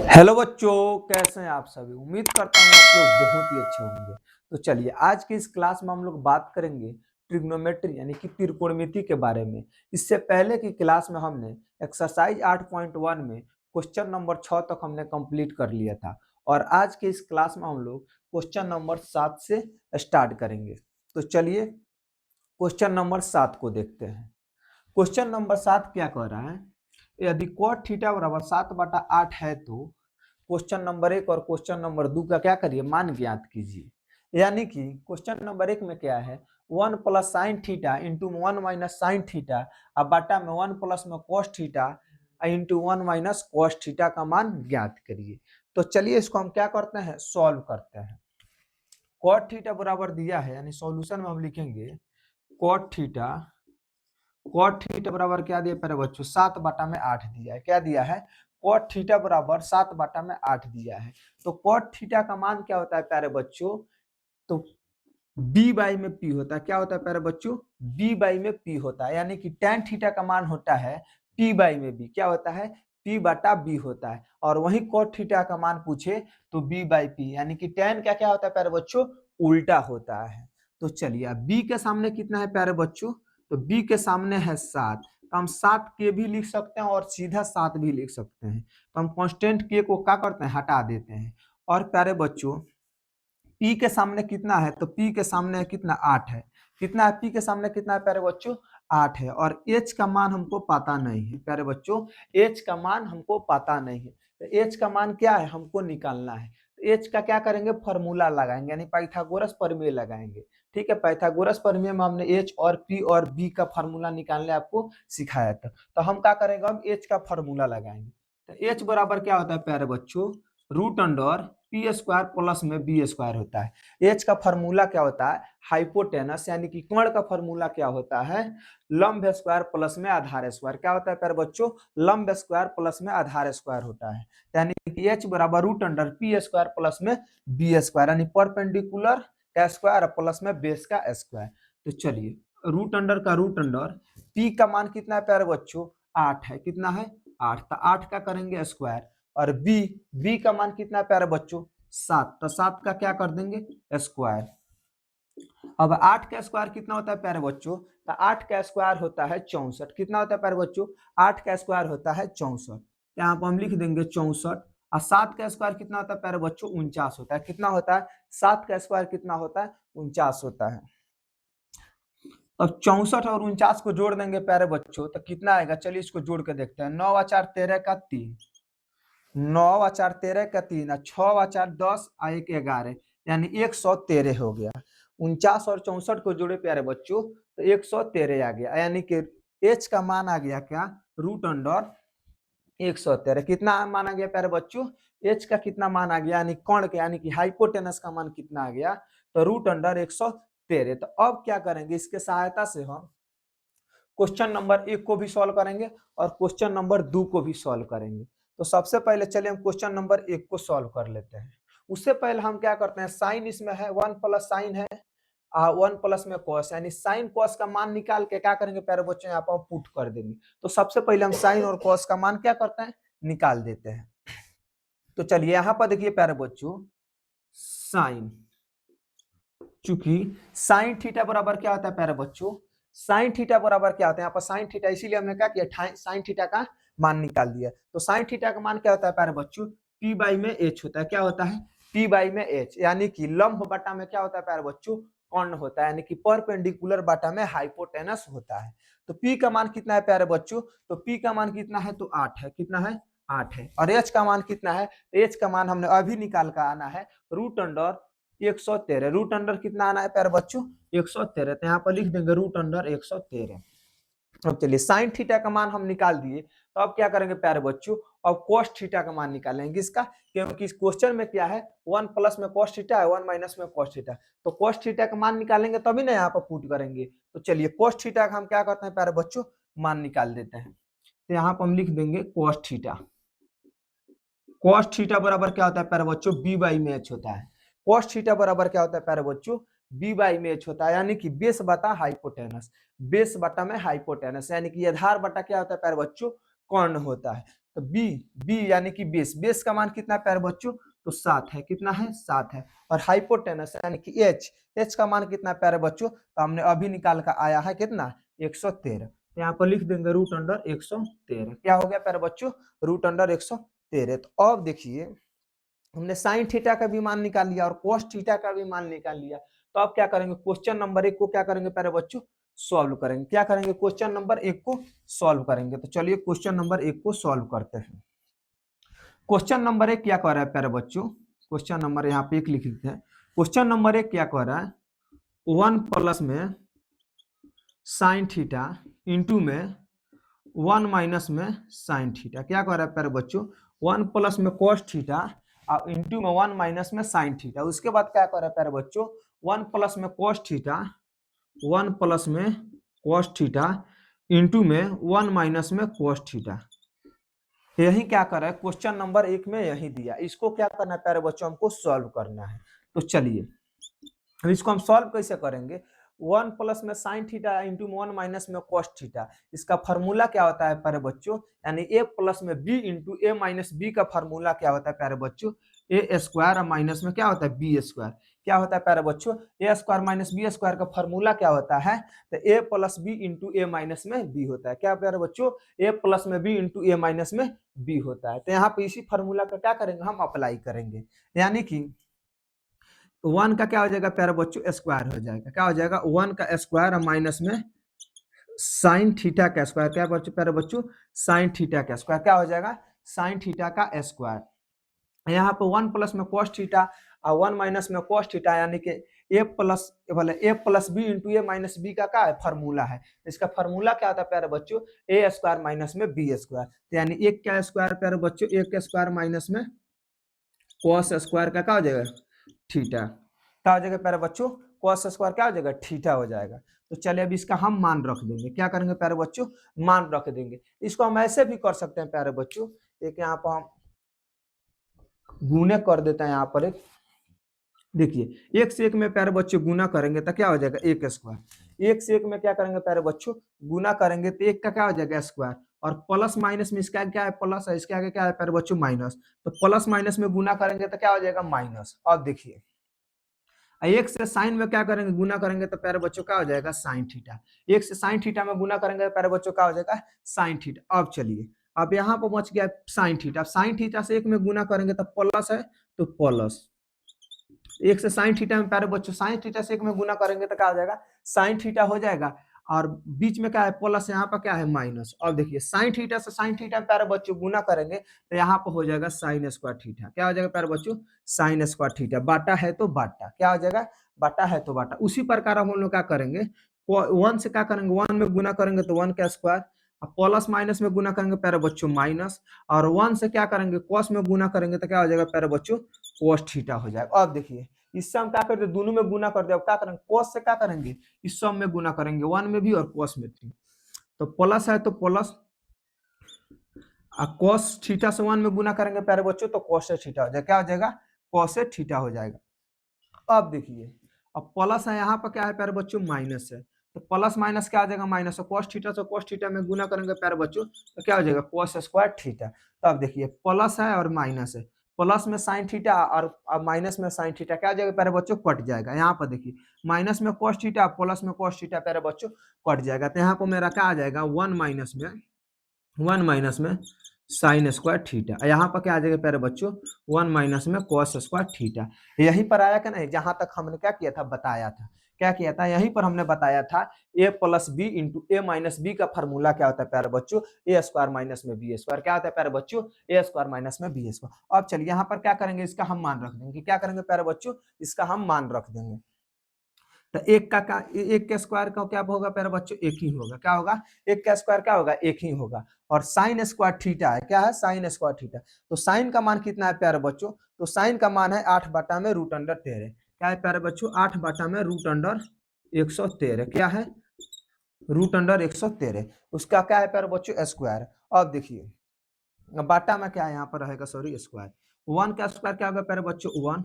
Hello बच्चों, कैसे हैं आप सभी। उम्मीद करता हूँ आप लोग बहुत ही अच्छे होंगे। तो चलिए आज की इस क्लास में हम लोग बात करेंगे ट्रिग्नोमेट्री यानी कि त्रिकोणमिति के बारे में। इससे पहले की क्लास में हमने एक्सरसाइज 8.1 में क्वेश्चन नंबर 6 तक हमने कंप्लीट कर लिया था और आज के इस क्लास में हम लोग क्वेश्चन नंबर 7 से स्टार्ट करेंगे। तो चलिए क्वेश्चन नंबर 7 को देखते हैं। क्वेश्चन नंबर 7 क्या कह रहा है, यदि cot थीटा बराबर 7/8 है तो क्वेश्चन नंबर 1 और क्वेश्चन नंबर 2 का क्या करिए, मान ज्ञात कीजिए। यानी कि क्वेश्चन नंबर 1 में क्या है, 1 plus sine theta into 1 minus sine theta अब बाटा में 1 प्लस में cos theta into 1 minus cos theta का मान ज्ञात करिए। तो चलिए इसको हम क्या करते हैं, सॉल्व करते हैं। cot थीटा बराबर दिया है, यानी सॉल्यूशन में हम लिखेंगे cot थीटा बराबर क्या दिया प्यारे बच्चों, 7/8 दिया है। क्या दिया है, cot थीटा बराबर 7/8 दिया है। तो cot थीटा का मान क्या होता है प्यारे बच्चों, तो b बाई में p होता है। क्या होता है प्यारे बच्चों, b बाई में p होता है। यानी कि tan थीटा का मान होता है p बाई में b। क्या होता है, p बटा b होता है। और वही cot थीटा का मान पूछे तो b बाई p, यानी कि tan क्या क्या होता है प्यारे बच्चों, उल्टा होता है। तो चलिए अब b के सामने कितना है प्यारे बच्चों, तो b के सामने है 7। तो हम 7 के भी लिख सकते हैं और सीधा 7 भी लिख सकते हैं। तो हम कांस्टेंट के को क्या करते हैं, हटा देते हैं। और प्यारे बच्चों P के सामने कितना है, तो P के सामने कितना, 8 है। कितना है, P के सामने कितना है प्यारे बच्चों, 8 है। और H का मान हमको पता नहीं है प्यारे बच्चों, H का मान हमको पता नहीं है। तो H का मान क्या है, हमको निकालना है। तो H का क्या करेंगे, फॉर्मूला लगाएंगे, यानी पाइथागोरस प्रमेय लगाएंगे। ठीक है, पाइथागोरस प्रमेय में हमने H और P और B का फॉर्मूला निकालने आपको सिखाया था। तो हम क्या करेंगे, हम H का फॉर्मूला लगाएंगे। तो H बराबर क्या होता है प्यारे बच्चों, root under P square plus में बी स्क्वायर होता है। एच का फॉर्मूला क्या होता है, हाइपोटेनस, यानी कि कोण का फॉर्मूला क्या होता है, लंब स्क्वायर प्लस में आधार स्क्वायर। क्या होता है प्यारे बच्चों, लंब स्क्वायर प्लस में आधार स्क्वायर होता है। यानी कि एच बराबर root under P square plus में बी स्क्वायर, यानी परपेंडिकुलर का स्क्वायर प्लस में बेस का स्क्वायर। तो चलिए रूट अंडर का रूट अंडर, पी का मान कितना है प्यारे बच्चों, 8 है। कितना है, 8। तो 8 का करेंगे स्क्वायर। और बी का मान कितना है प्यारे बच्चों, 7। तो 7 का क्या कर देंगे, स्क्वायर। अब 8 का स्क्वायर कितना होता है प्यारे बच्चों, तो 8 का स्क्वायर होता है 64। कितना होता है प्यारे बच्चों, 8 का स्क्वायर होता है 64। यहाँ पर हम लिख देंगे 64। और 7 का स्क्वायर कितना होता है प्यारे बच्चों, 49 होता है। कितना होता है, 7 का स्क्वायर कितना होता है, 49 होता है। अब 64 और 49 को जोड़ देंगे प्यारे बच्चों, तो कितना आएगा, चलिए इसको जोड़ के देखते हैं। 9 और 4 13 का 3, 9 और 4 13 का 3, 6 और 4 10 और 1 11, यानी 113 हो गया। 49 और 64 को जोड़े प्यारे बच्चों तो 113 आ गया। यानी कि एच का मान आ गया क्या, रूट अंडर 113। कितना मान आ गया प्यारे बच्चों, एच का कितना मान आ गया, यानी कोण के, यानी कि हाइपोटेनस का मान कितना आ गया, तो रूट अंडर 113। तो अब क्या करेंगे, इसके सहायता से हम क्वेश्चन नंबर 1 को भी सॉल्व करेंगे और क्वेश्चन नंबर 2 को भी सॉल्व करेंगे। तो सबसे पहले चलिए हम क्वेश्चन नंबर 1 को सॉल्व कर लेते हैं। उससे पहले हम क्या करते हैं, साइन इसमें है, 1 प्लस साइन है 1 प्लस में कॉस, यानी साइन कॉस का मान निकाल के क्या करेंगे प्यारे बच्चों, यहाँ पर पुट कर देंगे। तो सबसे पहले हम साइन और कॉस का मान क्या करते हैं, निकाल देते हैं। तो चलिए यहाँ पर देखिए प्यारे बच्चों, साइन, चूंकि साइन थीटा बराबर क्या होता है प्यारे बच्चों, साइन थीटा बराबर क्या होता है, यहाँ पर साइन थीटा, इसीलिए हमने क्या किया, साइन थीटा का मान निकाल दिया। तो साइन थीटा का मान क्या होता है प्यारे बच्चों, पी बाई में एच होता है। क्या होता है, पी बाई में एच, यानी कि लंब बटा में क्या होता है प्यारे बच्चों, कोण होता है, यानी कि परपेंडिकुलर बटा में हाइपोटेनस होता है। तो पी का मान कितना है प्यारे बच्चों, तो पी का मान कितना है, तो 8 है। कितना है, 8 है। और एच का मान कितना है, एच का मान हमने अभी निकाल कर आना है, रूट अंडर 113। रूट अंडर कितना आना है प्यारे बच्चों, 113। तो यहाँ पर लिख देंगे रूट अंडर 113। अब चलिए साइन थीटा का मान हम निकाल दिए, तो अब क्या करेंगे प्यारे बच्चों, अब cos थीटा का मान निकालेंगे इसका, क्योंकि इस क्वेश्चन में क्या है, 1 प्लस में cos थीटा है, 1 माइनस में cos थीटा। तो cos थीटा का मान निकालेंगे तभी ना यहाँ पर पुट करेंगे। तो चलिए cos थीटा का हम क्या करते हैं प्यारे बच्चों, मान निकाल देते हैं। तो यहाँ पर हम लिख देंगे cos थीटा। cos थीटा बराबर क्या होता है प्यारे बच्चों, b बाई में h होता है। cos थीटा बराबर क्या होता है प्यारे बच्चों, b बाई में h होता है, यानी कि बेस बटा हाइपोटेनस, बेस बटा में हाइपोटेनस, यानी कि आधार बटा क्या होता है प्यारे बच्चों, कोण होता है। तो बी बी यानी कि बेस, बेस का मान कितना है प्यारे बच्चों, तो 7 है, कितना है 7 है। और हाइपोटेनस यानी कि एच, एच का मान कितना है प्यारे बच्चों, तो हमने अभी निकाल कर आया है कितना 113, यहाँ पर लिख देंगे रूट अंडर 113, क्या हो गया प्यारे बच्चों रूट अंडर 113। तो अब देखिए हमने साइन थीटा का भी मान निकाल लिया और कोस थीटा का भी मान निकाल लिया। तो अब क्या करेंगे, क्वेश्चन नंबर 1 को क्या करेंगे प्यारे बच्चों, सॉल्व करेंगे। क्या करेंगे, क्वेश्चन नंबर 1 को सॉल्व करेंगे। तो चलिए क्वेश्चन नंबर 1 को सॉल्व करते हैं। क्वेश्चन नंबर 1 क्या कह रहा है प्यारे बच्चों, क्वेश्चन नंबर यहाँ पे 1 लिख देते हैं। क्वेश्चन नंबर 1 क्या कह रहा है, 1 प्लस में साइन थीटा इंटू में 1 माइनस में साइन थीटा। क्या कह रहा है प्यारे बच्चों, 1 प्लस में कोस थीटा और इंटू में 1 माइनस में साइन थीटा। उसके बाद क्या कह रहा है प्यारे बच्चों, 1 प्लस में कोस थीटा, 1 प्लस में कोस थीटा इंटू में 1 माइनस में कोस थीटा। यही क्या कर रहा है, क्वेश्चन नंबर 1 में यही दिया। इसको क्या करना है प्यारे बच्चों, हमको सॉल्व करना है। तो चलिए अब इसको हम सॉल्व कैसे करेंगे, 1 प्लस में साइन थीटा इंटू 1 माइनस में कोस थीटा, इसका फार्मूला क्या होता है प्यारे बच्चों, यानी ए प्लस में बी इंटू ए माइनस बी का फार्मूला क्या होता है प्यारे बच्चों, ए स्क्वायर और माइनस में क्या होता है बी स्क्वायर। क्या होता है प्यारे बच्चों, ए स्क्वायर माइनस बी स्क्वायर का फार्मूला क्या होता है, तो ए प्लस बी इंटू ए माइनस में बी होता है। क्या प्यारे बच्चों, ए प्लस में बी इंटू ए माइनस में बी होता है। तो यहाँ पे इसी फार्मूला का क्या करेंगे, हम अप्लाई करेंगे। यानी कि 1 का क्या हो जाएगा प्यारे बच्चों, स्क्वायर हो जाएगा। क्या हो जाएगा, 1 का स्क्वायर और माइनस में साइन थीटा का स्क्वायर। क्या बच्चों प्यारे बच्चों, साइन थीटा का स्क्वायर। क्या हो जाएगा, साइन थीटा का स्क्वायर। यहाँ पे 1 प्लस में कोस थीटा और 1 माइनस में कोस थीटा, यानी कि ए प्लस बी इंटू ए माइनस बी का क्या है फार्मूला है। इसका फार्मूला क्या होता है प्यारे बच्चों, ए स्क्वायर माइनस में बी स्क्वायर। तो यानी एक क्या स्क्वायर प्यारे बच्चों, एक स्क्वायर माइनस में कोस स्क्वायर का क्या हो जाएगा, थीटा। क्या हो जाएगा प्यारे बच्चों, कोस स्क्वायर क्या हो जाएगा, थीटा हो जाएगा। तो चलिए अब इसका हम मान रख देंगे। क्या करेंगे प्यारे बच्चों, मान रख देंगे। इसको हम ऐसे भी कर सकते हैं प्यारे बच्चों, एक यहाँ पर हम गुणे कर देते हैं। यहाँ पर एक देखिए 1 से 1 में प्यारे बच्चों गुना करेंगे तो क्या हो जाएगा, 1 स्क्वायर। 1 से 1 में क्या करेंगे प्यारे बच्चों, गुना करेंगे तो 1 का क्या हो जाएगा स्क्वायर, और प्लस माइनस में इसका क्या है प्लस है, इसके आगे क्या है प्यारे बच्चों माइनस। तो प्लस माइनस में गुना करेंगे तो क्या हो जाएगा माइनस। अब देखिए 1 से साइन में क्या करेंगे, गुना करेंगे तो प्यारे बच्चों क्या हो जाएगा साइन थीटा। 1 से साइन थीटा में गुना करेंगे तो प्यारे बच्चों क्या हो जाएगा साइन थीटा। अब चलिए अब यहाँ पर बच गया साइन थीटा। साइन थीटा से 1 में गुना करेंगे तो प्लस है, तो प्लस 1 से साइन थीटा में प्यारे बच्चों, साइन थीटा से 1 में गुना करेंगे तो क्या हो जाएगा साइन थीटा हो जाएगा, और बीच में क्या है प्लस, यहाँ पर क्या है माइनस। और देखिए साइन थीटा से साइन थीटा में प्यारे बच्चों गुना करेंगे तो यहाँ पर हो जाएगा साइन स्क्वायर थीटा। क्या हो जाएगा प्यारे बच्चों, साइन स्क्वायर थीटा। बाटा है तो बाटा, क्या हो जाएगा बाटा है तो बाटा। उसी प्रकार हम लोग क्या करेंगे, 1 से क्या करेंगे 1 में गुना करेंगे तो 1 का स्क्वायर, प्लस माइनस में गुना करेंगे प्यारे बच्चों माइनस, और 1 से क्या करेंगे कॉस में गुना करेंगे तो क्या हो जाएगा प्यारे बच्चों कोस थीटा हो जाएगा। अब देखिए इससे हम क्या करते हैं, दोनों में गुना कर दे। अब क्या करेंगे, कोस से क्या करेंगे इस सब में गुना करेंगे, 1 में भी और कोस में भी। तो प्लस है तो प्लस, कोस थीटा से 1 में गुना करेंगे प्यारे बच्चों तो कोस से थीटा हो जाएगा। क्या हो जाएगा, कोस से थीटा हो जाएगा। अब देखिए अब प्लस है, यहाँ पर क्या है प्यारे बच्चों माइनस है, तो प्लस माइनस क्या आ जाएगा माइनस। कोस थीटा से कोस थीटा में गुना करेंगे प्यारे बच्चों तो क्या हो जाएगा कोस स्क्वायर थीटा। तो अब देखिए प्लस है और माइनस है, प्लस में साइन थीटा और माइनस में साइन थीटा क्या आ जाएगा प्यारे बच्चों कट जाएगा। यहाँ पर देखिए माइनस में कोस थीटा प्लस में कोस थीटा प्यारे बच्चों कट जाएगा। तो यहाँ पर मेरा क्या आ जाएगा 1 माइनस में साइन स्क्वायर थीटा। यहाँ पर क्या आ जाएगा प्यारे बच्चों 1 माइनस में कोस स्क्वायर थीटा। यहीं पर आया कि नहीं, जहां तक हमने क्या किया था बताया था, क्या किया था यहीं पर हमने बताया था ए प्लस बी इंटू ए माइनस बी का फार्मूला क्या होता है प्यारे बच्चों, ए स्क्वायर माइनस में बी स्क्वायर। क्या होता है प्यारे बच्चों, ए स्क्वायर माइनस में बी स्क्वायर। अब चलिए यहाँ पर क्या करेंगे, इसका हम मान रख देंगे। क्या करेंगे प्यारे बच्चों, इसका हम मान रख देंगे। तो एक का एक के स्क्वायर का क्या होगा प्यारे बच्चों, एक ही होगा। क्या होगा, एक का स्क्वायर क्या होगा एक ही होगा। और साइन स्क्वायर थीटा है, क्या है साइन स्क्वायर थीटा। तो साइन का मान कितना है प्यारे बच्चों, तो साइन का मान है 8 बटा में रूट अंडर 13। क्या है प्यारे बच्चों, 8 बटा में रूट अंडर 113। क्या है रूट अंडर 113, उसका क्या है प्यारे बच्चों स्क्वायर। अब देखिए बाटा में क्या है यहाँ पर रहेगा सॉरी स्क्वायर। 1 का स्क्वायर क्या होगा प्यारे बच्चों 1,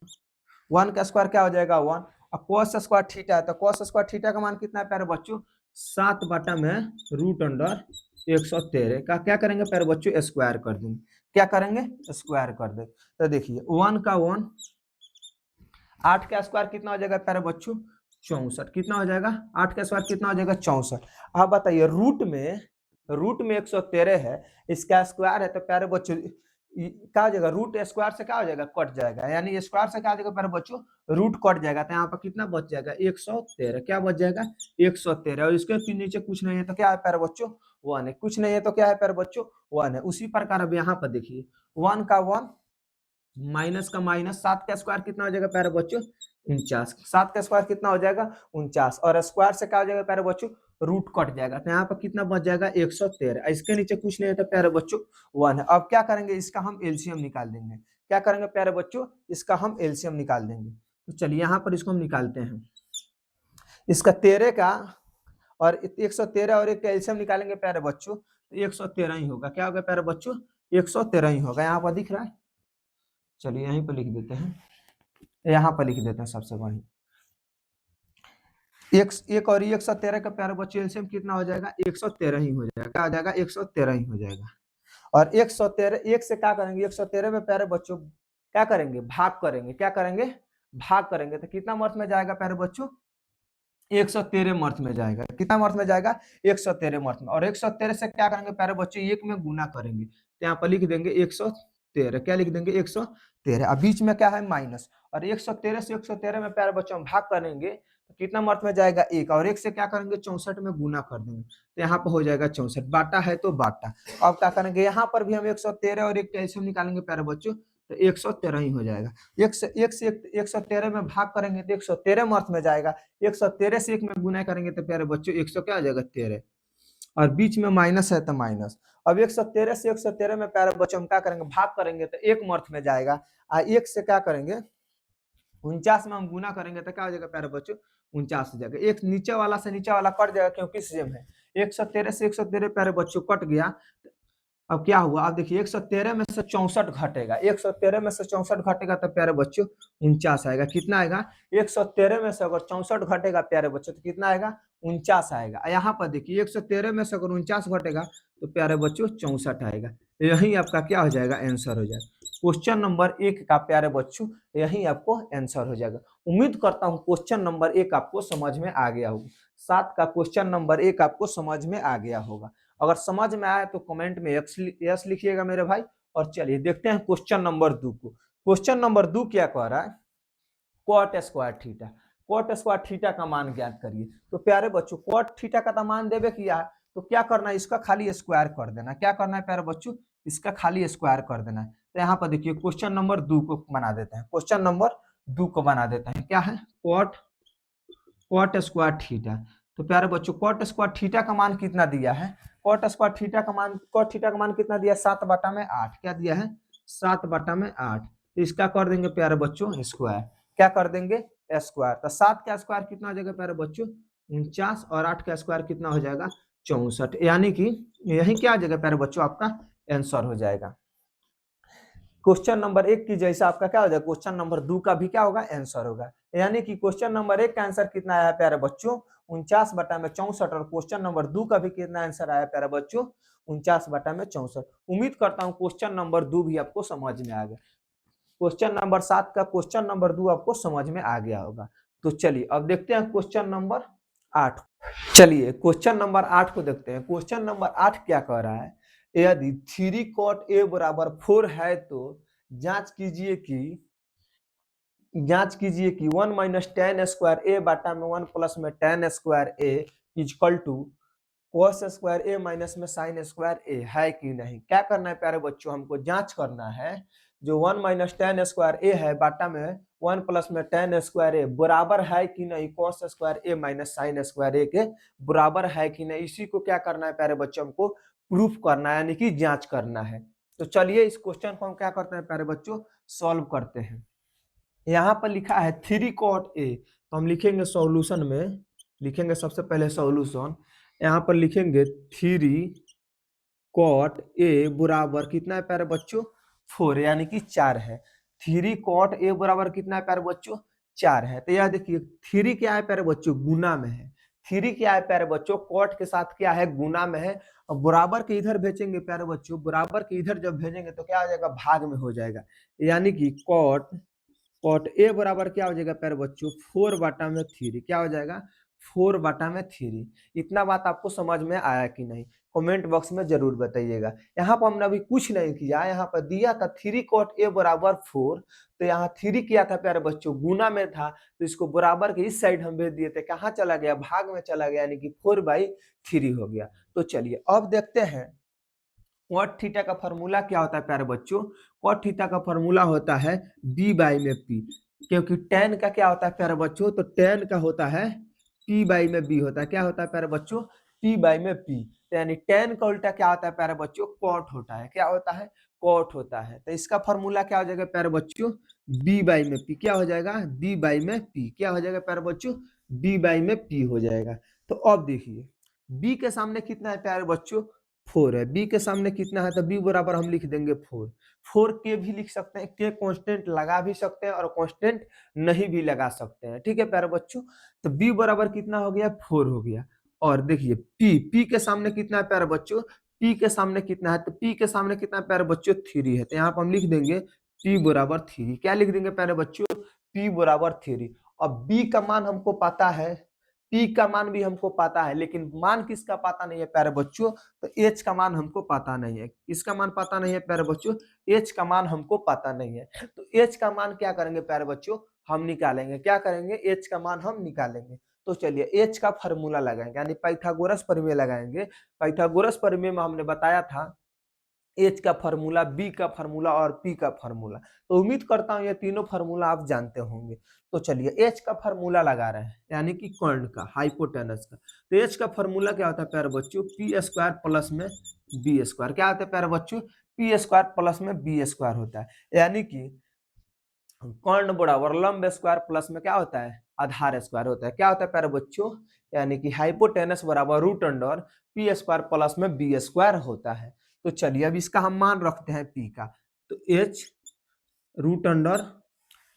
1 का स्क्वायर क्या हो जाएगा 1। अब कोस स्क्वायर थीटा है तो कोस स्क्वायर थीटा का मान कितना है प्यारे बच्चों 7/√113 का क्या करेंगे प्यारे बच्चों, स्क्वायर कर देंगे। क्या करेंगे, स्क्वायर कर दे। तो देखिए 1 का 1, 8 का स्क्वायर कितना हो जाएगा प्यारे बच्चों, 64। कितना हो जाएगा, 8 का स्क्वायर कितना हो जाएगा, 64। आप बताइए रूट में 113 है, इसका स्क्वायर है, तो प्यारे बच्चों क्या हो जाएगा, रूट स्क्वायर से क्या हो जाएगा, कट जाएगा, यानी स्क्वायर से क्या हो जाएगा प्यारे बच्चों, रूट कट जाएगा। तो यहाँ पर कितना बच जाएगा, 113। क्या बच जाएगा, 113। और इसके नीचे कुछ नहीं है तो क्या है प्यारे बच्चों, 1 है। कुछ नहीं है तो क्या है प्यारे बच्चों, 1 है। उसी प्रकार अब यहाँ पर देखिए 1 का 1, माइनस का माइनस, 7 का स्क्वायर कितना हो जाएगा प्यारे बच्चों, 49। 7 का स्क्वायर कितना हो जाएगा, 49। और स्क्वायर से क्या हो जाएगा प्यारे बच्चों, रूट कट जाएगा। तो यहाँ पर कितना बच जाएगा, 113। इसके नीचे कुछ नहीं है तो प्यारे बच्चों 1 है। अब क्या करेंगे, इसका हम एलसीएम निकाल देंगे। क्या करेंगे प्यारे बच्चों, इसका हम एलसीएम निकाल देंगे। तो चलिए यहाँ पर इसको हम निकालते हैं। इसका 13 का और 113 और 1 का एलसीएम निकालेंगे प्यारे बच्चों, तो 113 ही होगा। क्या होगा प्यारे बच्चों, 113 ही होगा। यहाँ पर दिख रहा है, चलिए यहीं पर लिख देते हैं, यहाँ पर लिख देते हैं सबसे बढ़िया। एक और 113 का प्यारे बच्चों एलसीएम कितना हो जाएगा, 113 ही हो जाएगा। क्या हो जाएगा, 113 ही हो जाएगा। और 113, एक से क्या करेंगे, 113 में प्यारे बच्चों क्या करेंगे, भाग करेंगे। क्या करेंगे, भाग करेंगे। तो कितना मर्थ में जाएगा प्यारे बच्चों, 113 मर्थ में जाएगा। कितना मर्थ में जाएगा, 113 मर्थ में। और 113 से क्या करेंगे प्यारे बच्चों, 1 में गुना करेंगे। तो यहाँ पर लिख देंगे 113। क्या लिख देंगे, 113। अब बीच में क्या है, माइनस। और 113 से 113 में प्यारे बच्चों हम भाग करेंगे तो कितना मर्थ में जाएगा, 1। और 1 से क्या करेंगे, 64 में गुना कर देंगे। तो यहाँ पर हो जाएगा 64। बाटा है तो बाटा। अब क्या करेंगे, यहाँ पर भी हम 113 और 1 का एलसीएम निकालेंगे प्यारे बच्चों, तो 113 ही हो जाएगा। 113 में भाग करेंगे तो 113 मर्थ में जाएगा। 113 से 1 में गुना करेंगे तो प्यारे बच्चों 100 क्या आ जाएगा, 13। और बीच में माइनस है तो माइनस। अब 113 से 113 में प्यारे बच्चों हम क्या करेंगे, भाग करेंगे तो 1 मर्थ में जाएगा। 1 से क्या करेंगे, 49 में हम गुना करेंगे तो क्या हो जाएगा प्यारे बच्चों, 49 हो जाएगा। एक नीचे वाला से नीचे वाला कट जाएगा क्योंकि सेम है। 113 से 113 प्यारे बच्चों कट गया। अब क्या हुआ, अब देखिए 113 में से 64 घटेगा। 113 में से 64 घटेगा तो प्यारे बच्चों 49 आएगा। कितना आएगा, 113 में से अगर 64 घटेगा प्यारे बच्चों तो कितना आएगा, 49 आएगा। यहाँ पर देखिए 113 में से अगर 49 घटेगा तो प्यारे बच्चों 64 आएगा। यही आपका क्या हो जाएगा, आंसर हो जाएगा। क्वेश्चन नंबर 1 का प्यारे बच्चों यही आपको आंसर हो जाएगा। उम्मीद करता हूँ क्वेश्चन नंबर 1 आपको समझ में आ गया होगा। 7 का क्वेश्चन नंबर 1 आपको समझ में आ गया होगा। अगर समझ में आया तो कमेंट में यस लिखिएगा मेरे भाई। और चलिए देखते हैं क्वेश्चन नंबर 2 को। क्वेश्चन नंबर 2 क्या कह रहा है, cot square theta. Cot square theta का मान ज्ञात करिए। तो प्यारे बच्चों कॉट थीटा का मान देवे किया है, तो क्या करना है, इसका खाली स्क्वायर कर देना। क्या करना है प्यारे बच्चों, इसका खाली स्क्वायर कर देना है। तो यहाँ पर देखिए क्वेश्चन नंबर 2 को बना देते हैं। क्वेश्चन नंबर 2 को बना देते हैं। क्या है, कॉट स्क्वायर थीटा। तो प्यारे बच्चों कॉट स्क्वायर थीटा का मान कितना दिया है, कॉट स्क्वायर थीटा का मान, कॉट थीटा का मान कितना दिया है, 7/8। क्या दिया है, 7/8। तो इसका कर देंगे प्यारे बच्चों स्क्वायर। क्या कर देंगे, स्क्वायर। तो 7 का स्क्वायर कितना हो जाएगा प्यारे बच्चों, 49। और 8 का स्क्वायर कितना हो जाएगा, 64। यानी कि यही क्या आ जाएगा प्यारे बच्चों, आपका आंसर हो जाएगा। क्वेश्चन नंबर 1 की जैसा आपका क्या हो जाएगा, क्वेश्चन नंबर 2 का भी क्या होगा, आंसर होगा। यानी कि क्वेश्चन नंबर 1 का आंसर कितना आया प्यारे बच्चों, 49/64। और क्वेश्चन नंबर 2 का भी कितना आंसर आया प्यारे बच्चों, 49/64। उम्मीद करता हूँ क्वेश्चन नंबर 2 भी आपको समझ में आ गया। क्वेश्चन नंबर 7 का क्वेश्चन नंबर 2 आपको समझ में आ गया होगा। तो चलिए अब देखते हैं क्वेश्चन नंबर 8। चलिए क्वेश्चन नंबर 8 को देखते हैं। क्वेश्चन नंबर 8 क्या कह रहा है, यदि 3 cot a बराबर 4 है तो जांच कीजिए कि 1 माइनस tan स्क्वायर ए बाटा में 1 प्लस में tan square A is equal to cos square A minus में sin स्क्वायर ए है कि नहीं। क्या करना है प्यारे बच्चों, हमको जांच करना है जो 1 माइनस tan स्क्वायर ए है बाटा में 1 प्लस में tan स्क्वायर ए बराबर है कि नहीं cos square A minus sin square ए के बराबर है कि नहीं। इसी को क्या करना है प्यारे बच्चों, हमको प्रूफ करना है, यानी कि जांच करना है। तो चलिए इस क्वेश्चन को हम क्या करते हैं प्यारे बच्चों, सॉल्व करते हैं। यहाँ पर लिखा है 3 cot a, तो हम लिखेंगे सॉल्यूशन में, लिखेंगे सबसे पहले सॉल्यूशन। यहाँ पर लिखेंगे 3 cot a बराबर कितना है प्यारे बच्चों, 4, यानी कि 4 है। 3 cot a बराबर कितना है प्यारे बच्चों, 4 है। तो यह देखिए 3 क्या है प्यारे बच्चों, गुना में है। थ्री क्या है प्यारे बच्चों, कॉट के साथ क्या है, गुना में है। और बराबर के इधर भेजेंगे प्यारे बच्चों, बराबर के इधर जब भेजेंगे तो क्या हो जाएगा, भाग में हो जाएगा। यानी कि कॉट कॉट ए बराबर क्या हो जाएगा प्यारे बच्चों, 4/3। क्या हो जाएगा, 4/3। इतना बात आपको समझ में आया कि नहीं, कमेंट बॉक्स में जरूर बताइएगा। यहाँ पर हमने अभी कुछ नहीं किया, यहाँ पर दिया था 3 cot a बराबर 4। तो यहाँ 3 किया था प्यारे बच्चों, गुना में था, तो इसको बराबर के इस साइड हम भेज दिए थे, कहाँ चला गया, भाग में चला गया, यानी कि 4/3 हो गया। तो चलिए अब देखते हैं कॉट थीटा का फॉर्मूला क्या होता है प्यारे बच्चों। कॉट थीटा का फॉर्मूला होता है b बाई में p, क्योंकि tan का क्या होता है प्यारे बच्चों, तो tan का होता है p बाई में b होता है। क्या होता है प्यारे बच्चों, p बाई में p। तो यानी tan का उल्टा क्या होता है प्यारे बच्चों, कॉट होता है। क्या होता है, कॉट होता है। तो इसका फॉर्मूला क्या हो जाएगा प्यारे बच्चों, b बाई में p। क्या हो जाएगा, b बाई में p। क्या हो जाएगा प्यारे बच्चों, b बाई में p हो जाएगा। तो अब देखिए b के सामने कितना है प्यारे बच्चों, 4 है। बी के सामने कितना है, तो बी बराबर हम लिख देंगे 4। 4 के भी लिख सकते हैं, के कांस्टेंट लगा भी सकते हैं और कांस्टेंट नहीं भी लगा सकते हैं। ठीक है प्यारे बच्चों, तो बी बराबर कितना हो गया, 4 हो गया। और देखिए पी के सामने कितना है प्यारे बच्चों, पी के सामने कितना है, तो पी के सामने कितना है प्यारे बच्चों, 3 है। तो यहाँ पर हम लिख देंगे पी बराबर 3। क्या लिख देंगे प्यारे बच्चों, पी बराबर 3। अब बी का मान हमको पता है, पी का मान भी हमको पता है, लेकिन मान किसका पता नहीं है प्यारे बच्चों, तो एच का मान हमको पता नहीं है। इसका मान पता नहीं है प्यारे बच्चों, एच का मान हमको पता नहीं है। तो एच का मान क्या करेंगे प्यारे बच्चों, हम निकालेंगे। क्या करेंगे, एच का मान हम निकालेंगे। तो चलिए एच का फार्मूला लगाएंगे, यानी पाइथागोरस प्रमेय लगाएंगे। पाइथागोरस प्रमेय में हमने बताया था एच का फार्मूला, बी का फार्मूला और पी का फार्मूला। तो उम्मीद करता हूँ ये तीनों फार्मूला आप जानते होंगे। तो चलिए एच का फार्मूला लगा रहे हैं, यानी कि कर्ण का, हाइपोटेनस का। तो एच का फार्मूला क्या होता है प्यारे बच्चों, पी स्क्वायर प्लस में बी स्क्वायर। क्या होता है प्यारे बच्चों, पी स्क्वायर प्लस में बी स्क्वायर होता है। यानी कि कर्ण बराबर लंब स्क्वायर प्लस में क्या होता है, आधार स्क्वायर होता है। क्या होता है प्यारे बच्चों, यानी कि हाइपोटेनस बराबर root under P square plus में बी स्क्वायर होता है। तो चलिए अब इसका हम मान रखते हैं पी का। तो एच रूट अंडर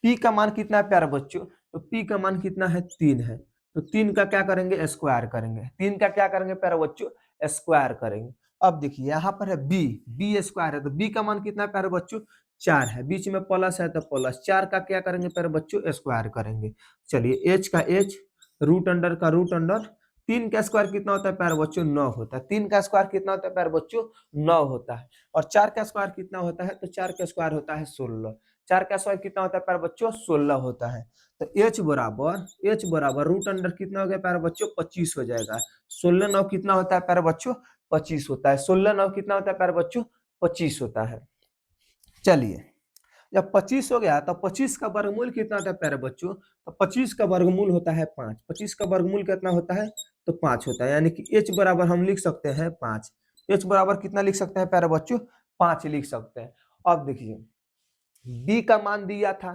पी का मान कितना है प्यारे बच्चों, तो पी का मान कितना है, 3 है। तो 3 का क्या करेंगे, स्क्वायर करेंगे। 3 का क्या करेंगे प्यारे बच्चों, स्क्वायर करेंगे। अब देखिए यहाँ पर है बी, बी स्क्वायर है, तो बी का मान कितना है प्यारे बच्चों, 4 है। बीच में प्लस है तो प्लस, 4 का क्या करेंगे प्यारे बच्चों, स्क्वायर करेंगे। चलिए एच का एच, रूट अंडर का रूट अंडर, 3 का स्क्वायर कितना होता है प्यारे बच्चों, 9 होता है। 3 का स्क्वायर कितना होता है प्यारे बच्चों, 9 होता है। और 4 का स्क्वायर कितना होता है, तो 4 का स्क्वायर होता है 16। 4 का स्क्वायर कितना होता है प्यारे बच्चों, 16 होता है। तो एच बराबर रूट अंडर कितना हो गया प्यारे बच्चों, 25 हो जाएगा। 16 9 कितना होता है प्यारे बच्चों, 25 होता है। 16 9 कितना होता है प्यारे बच्चों, 25 होता है। चलिए जब 25 हो गया तो 25 का वर्गमूल कितना होता है प्यारे बच्चों, तो 25 का वर्गमूल होता है 5। 25 का वर्गमूल कितना होता है, तो 5 होता है। यानी कि एच बराबर हम लिख सकते हैं 5। एच बराबर कितना लिख सकते हैं प्यारे बच्चों, 5 लिख सकते हैं। अब देखिए बी का मान दिया था,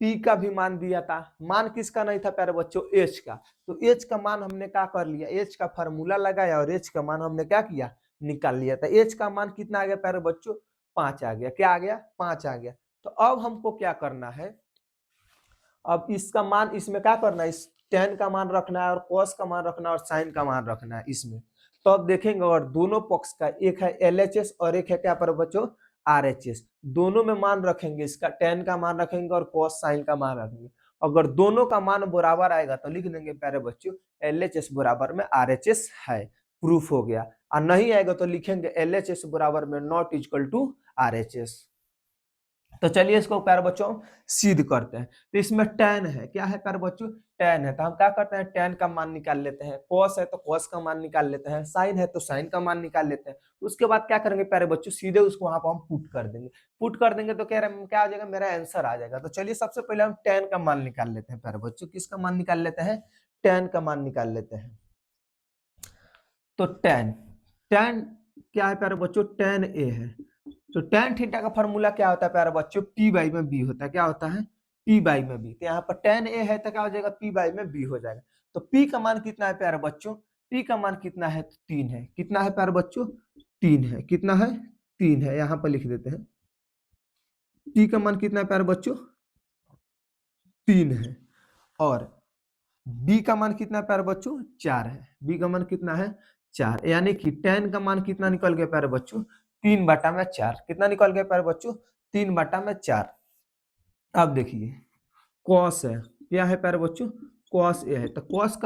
पी का भी मान दिया था, मान किसका नहीं था प्यारे बच्चों, एच का। तो एच का मान हमने क्या कर लिया, एच का फार्मूला लगाया और एच का मान हमने क्या किया, निकाल लिया था। एच का मान कितना आ गया प्यारे बच्चों, 5 आ गया। क्या आ गया, 5 आ गया। तो अब हमको क्या करना है, अब इसका मान इसमें क्या करना है, इस tan का मान रखना है और cos का मान रखना है और sin का मान रखना है इसमें। तो अब देखेंगे और दोनों पक्ष का, एक है LHS और एक है क्या पर बच्चों, RHS। दोनों में मान रखेंगे, इसका tan का मान रखेंगे और cos sin का मान रखेंगे। अगर दोनों का मान बराबर आएगा तो लिख देंगे प्यारे बच्चों LHS बराबर में RHS है, प्रूफ हो गया। और नहीं आएगा तो लिखेंगे LHS बराबर में नॉट इक्वल टू RHS। तो चलिए इसको प्यारे बच्चों सिद्ध करते हैं। तो इसमें tan है, क्या है प्यारे बच्चों, tan है। तो हम क्या करते हैं, tan का मान निकाल लेते हैं। cos है तो cos का मान निकाल लेते हैं। sin है तो sin का मान निकाल लेते हैं। उसके बाद क्या करेंगे प्यारे बच्चों, सीधे उसको वहां पर हम पुट कर देंगे। पुट कर देंगे तो क्या क्या आ जाएगा, मेरा आंसर आ जाएगा। तो चलिए सबसे पहले हम tan का मान निकाल लेते हैं प्यारे बच्चों। किसका मान निकाल लेते हैं, tan का मान निकाल लेते हैं। तो tan tan क्या है प्यारे बच्चों, tan a है। तो tan थीटा का फॉर्मूला क्या होता है प्यारे बच्चों, p बाई में b होता है। क्या होता है, p बाई में b। तो यहाँ पर tan a है तो क्या हो जाएगा, p बाई में b हो जाएगा। तो p का मान कितना है प्यारे बच्चों, p का मान कितना है, 3 है। कितना है प्यारे बच्चों, 3 है। कितना है, 3 है। यहाँ पर लिख देते हैं p का मान कितना है प्यारे बच्चों, 3 है। और बी का मान कितना है प्यारे बच्चों 4 है, बी का मान कितना है 4, यानी कि tan का मान कितना निकल गया प्यारे बच्चों 3/4। कितना निकल गया प्यारे बच्चों 3/4। अब देखिए कॉस है, क्या है प्यारे बच्चों कॉस ए है, तो कॉस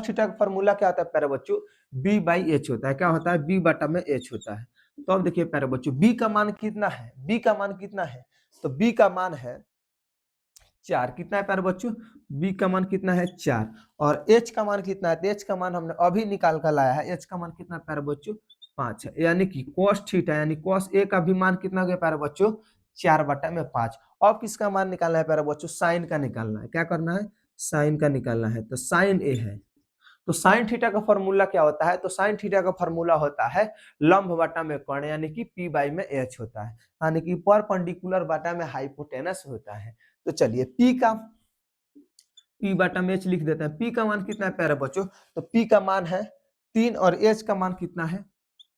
थीटा का फॉर्मूला क्या होता है प्यारे बच्चों बी बाई एच होता है, क्या होता है बी बटा में एच होता है। तो अब देखिए प्यारे बच्चों बी का मान कितना है, बी का मान कितना है, तो बी का मान है 4। कितना है प्यारे बच्चों बी का मान कितना है 4, और एच का मान कितना है, तो एच का मान हमने अभी निकाल कर लाया है, एच का मान कितना है प्यारे बच्चों 5 है, यानी कि कॉस थीटा यानी कॉस ए का भी मान कितना हो गया प्यारे बच्चों 4/5। अब किसका मान निकालना है प्यारे बच्चों साइन का निकालना है, क्या करना है साइन का निकालना है, तो साइन ए है। तो साइन थीटा का फॉर्मूला क्या होता है, तो साइन थीटा का फॉर्मूला होता है लंब बटा में कोण, यानी कि पी बाई में एच होता है, यानी कि परपेंडिकुलर बटा में हाइपोटेनस होता है। तो चलिए पी बटा में एच लिख देते हैं। पी का मान कितना है प्यारे बच्चों, तो पी का मान है 3 और एच का मान कितना है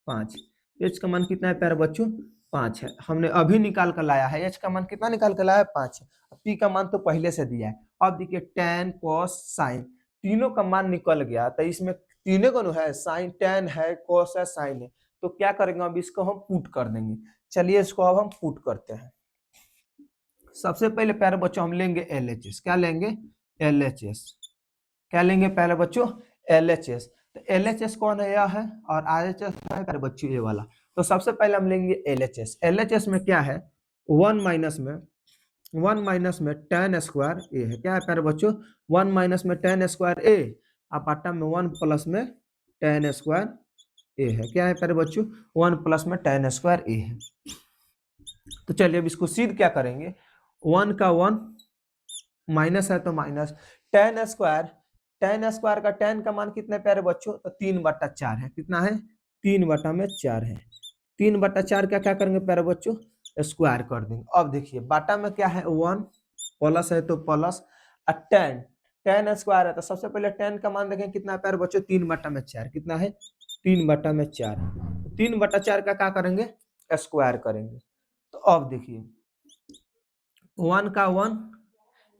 5। एच का मान कितना है प्यारे बच्चों 5 है, हमने अभी निकाल कर लाया है, एच का मान कितना निकाल कर लाया है 5 है, पी का मान तो पहले से दिया है। अब देखिए tan cos sin तीनों का मान निकल गया, तो इसमें तीनों को है साइन tan है cos है sin है, तो क्या करेंगे अब इसको हम पुट कर देंगे। चलिए इसको अब हम पुट करते हैं। सबसे पहले प्यारे बच्चों हम लेंगे LHS, क्या लेंगे LHS, क्या लेंगे पहले बच्चों LHS। तो LHS कौन है यह है, और RHS है प्यारे बच्चों ये वाला। तो सबसे पहले हम लेंगे LHS। LHS में क्या है 1 माइनस में tan स्क्वायर ए है, क्या है प्यारे बच्चों 1 माइनस में tan स्क्वायर ए, अब बटा में 1 प्लस में tan स्क्वायर ए है, क्या है प्यारे बच्चों 1 प्लस में tan स्क्वायर ए है। तो चलिए अब इसको सीध क्या करेंगे, 1 का 1 माइनस है तो माइनस, tan स्क्वायर का tan का मान कितने प्यारे बच्चों, तो 3/4 है, कितना है 3/4 है। 3/4 का क्या करेंगे प्यारे बच्चों स्क्वायर कर देंगे। अब देखिए बाटा में क्या है 1 प्लस है तो प्लस, tan स्क्वायर है तो सबसे पहले tan का मान देखें कितना है प्यारे बच्चों 3/4, कितना है 3/4। 3/4 का क्या करेंगे स्क्वायर करेंगे। तो अब देखिए 1 का 1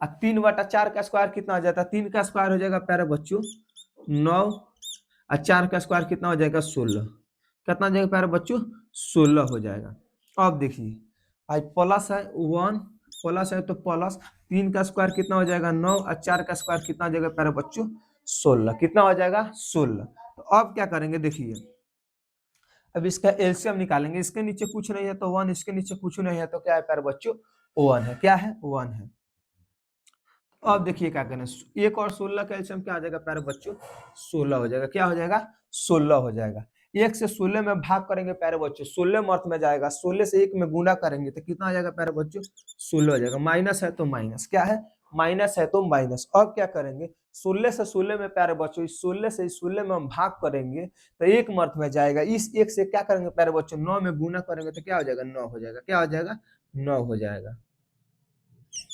और 3/4 का स्क्वायर कितना हो जाता है, 3 का स्क्वायर हो जाएगा प्यारे बच्चों 9, और 4 का स्क्वायर कितना हो जाएगा 16, कितना हो जाएगा प्यारे बच्चों 16 हो जाएगा। अब देखिए आज प्लस है 1 प्लस है तो प्लस, 3 का स्क्वायर कितना हो जाएगा 9, और 4 का स्क्वायर कितना हो जाएगा प्यारे बच्चों 16, कितना हो जाएगा 16। तो अब क्या करेंगे देखिए अब इसका एलसीएम निकालेंगे, इसके नीचे कुछ नहीं है तो 1, इसके नीचे कुछ नहीं है तो क्या है प्यारे बच्चों 1 है, क्या है 1 है। अब देखिए क्या करना है, 1 और 16 का एलसीएम क्या आ जाएगा प्यारे बच्चों 16 हो जाएगा, क्या हो जाएगा 16 हो जाएगा। 1 से 16 में भाग करेंगे प्यारे बच्चों 16 मर्थ में जाएगा, 16 से 1 में गुना करेंगे तो कितना आ जाएगा प्यारे बच्चों 16 हो जाएगा। माइनस है तो माइनस, क्या है माइनस है तो माइनस। अब क्या करेंगे 16 से 16 में प्यारे बच्चों इस 16 से इस 16 में हम भाग करेंगे तो 1 मर्थ में जाएगा, इस 1 से क्या करेंगे प्यारे बच्चों 9 में गुना करेंगे तो क्या हो जाएगा 9 हो जाएगा, क्या हो जाएगा 9 हो जाएगा।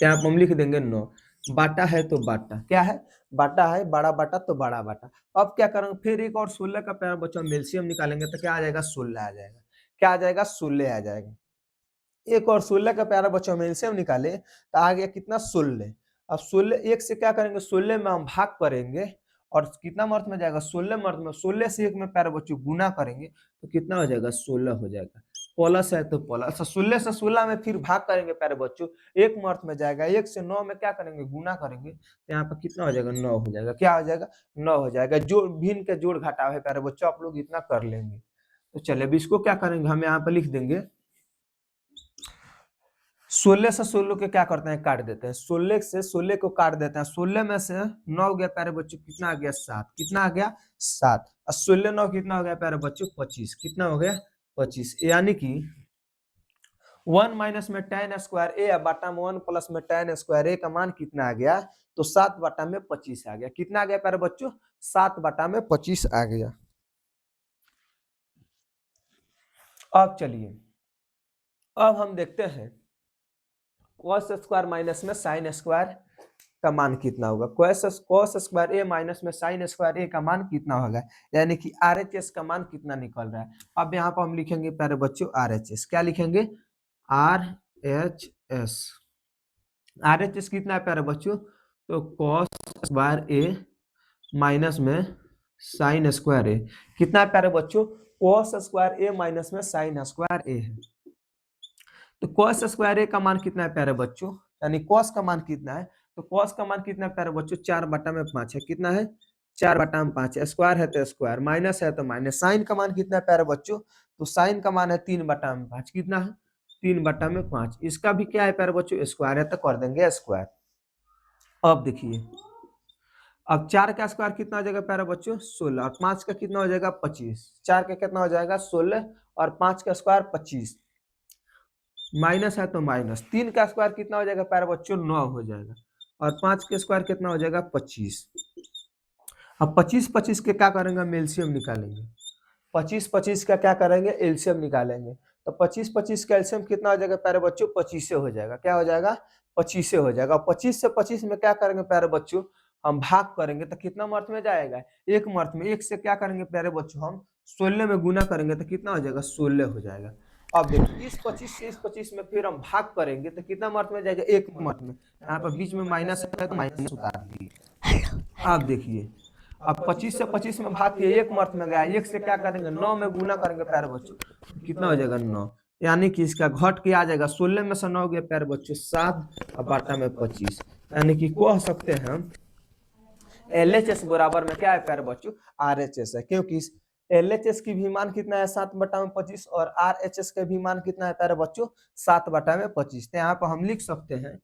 यहाँ पर हम लिख देंगे 9, बाटा है तो बाटा, क्या है बाटा है, बड़ा बाटा तो बड़ा बाटा। अब क्या करेंगे फिर 1 और 16 का प्यारे बच्चों एलसीएम निकालेंगे तो क्या आ जाएगा 16 आ जाएगा, क्या आ जाएगा 16 आ जाएगा। 1 और 16 का प्यारा बच्चों में एलसीएम निकाले तो आ गया कितना 16। अब 16 1 से क्या करेंगे 16 में हम भाग करेंगे और कितना मर्थ में जाएगा 16 मर्थ में, 16 से 1 में प्यारे बच्चों गुना करेंगे तो कितना हो जाएगा 16 हो जाएगा। प्लस है तो प्लस, 16 से 16 में फिर भाग करेंगे प्यारे बच्चों 1 मर्थ में जाएगा, 1 से 9 में क्या करेंगे गुना करेंगे तो यहाँ पर कितना हो जाएगा 9 हो जाएगा, क्या हो जाएगा 9 हो जाएगा। जोड़ भिन्न के जोड़ घटाव है प्यारे बच्चों, आप लोग इतना कर लेंगे। तो चलिए अब इसको क्या करेंगे हम यहाँ पर लिख देंगे 16 से 16 के क्या करते हैं काट देते हैं, 16 से 16 को काट देते हैं, 16 में से 9 गया प्यारे बच्चों कितना आ गया 7, कितना आ गया 7, और 16 9 कितना हो गया प्यारे बच्चों 25, कितना हो गया 25, यानी कि 1 माइनस में tan स्क्वायर ए बटा में 1 प्लस में tan स्क्वायर ए का मान कितना आ गया, तो 7/25 आ गया, कितना आ गया प्यारे बच्चों 7/25 आ गया। अब चलिए अब हम देखते हैं cos स्क्वायर माइनस में sin स्क्वायर का मान कितना होगा, cos स्क्वायर ए माइनस में sin स्क्वायर ए का मान कितना होगा, यानी कि RHS का मान कितना निकल रहा है। अब यहाँ पर हम लिखेंगे प्यारे बच्चों RHS, क्या लिखेंगे RHS कितना है प्यारे बच्चों, तो cos स्क्वायर ए माइनस में साइन स्क्वायर ए। कितना है प्यारे बच्चों, कॉस स्क्वायर ए माइनस में साइन स्क्वायर ए है। तो कॉस स्क्वायर ए का मान कितना है प्यारे बच्चों, यानी कॉस का मान कितना है, तो कॉस का मान कितना है प्यारे बच्चों, 4/5 है। कितना है, 4/5। स्क्वायर है तो स्क्वायर, माइनस है तो माइनस। साइन का मान कितना है प्यारे बच्चों, तो साइन का मान है 3/5। कितना है, 3/5। इसका भी क्या है प्यारे बच्चों, स्क्वायर है तो कर देंगे स्क्वायर। अब देखिए, अब 4 का स्क्वायर कितना हो जाएगा प्यारे बच्चों, 16। और 5 का कितना हो जाएगा, 25। 4 का कितना हो जाएगा, 16। और 5 का स्क्वायर 25। माइनस है तो माइनस। 3 का स्क्वायर कितना हो जाएगा प्यारे बच्चों, 9 हो जाएगा। और 5 का स्क्वायर कितना हो जाएगा, 25। अब 25 के क्या करेंगे, हम एलसीएम निकालेंगे। 25 का क्या करेंगे, एलसीएम निकालेंगे। तो 25 का एलसीएम कितना हो जाएगा प्यारे बच्चों, 25 से हो जाएगा। क्या हो जाएगा, 25 से हो जाएगा। 25 से 25 में क्या करेंगे प्यारे बच्चों, हम भाग करेंगे तो कितना मर्थ में जाएगा, एक मर्थ में। एक से क्या करेंगे प्यारे बच्चों, हम 16 में गुना करेंगे तो कितना हो जाएगा, 16 हो जाएगा। अब देखिए, इस 25 से इस 25 में फिर हम भाग करेंगे तो कितना मर्थ में जाएगा, एक मर्थ में। यहाँ पर बीच में माइनस है तो माइनस उतार दिए। आप देखिए, अब 25 से 25 में भाग किए, एक मर्थ में गया। एक से क्या करेंगे, 9 में गुना करेंगे प्यारे बच्चों, कितना हो जाएगा, 9। यानी कि इसका घट के आ जाएगा, 16 में से 9 गया प्यारे बच्चों 7 और बाटा में 25। यानी कि कह सकते हैं हम LHS बराबर में क्या है प्यारे बच्चों, RHS है। क्योंकि LHS की भी मान कितना है, 7/25। और RHS का भी मान कितना है प्यारे बच्चों, 7/25। तो यहाँ पर हम लिख सकते हैं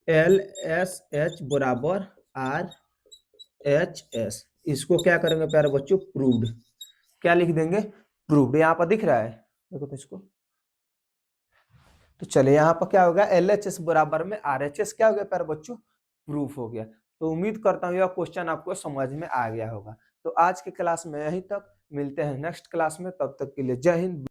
LSH बराबर RHS। इसको क्या करेंगे प्यारे बच्चों, प्रूव्ड। क्या लिख देंगे, प्रूव्ड। यहाँ पर दिख रहा है, देखो तो इसको। तो चलिए, यहाँ पर क्या होगा, LHS बराबर में RHS क्या हो गया प्यारे बच्चों, प्रूफ हो गया। तो उम्मीद करता हूँ यह क्वेश्चन आपको समझ में आ गया होगा। तो आज के क्लास में यहीं तक, मिलते हैं नेक्स्ट क्लास में। तब तक के लिए जय हिंद।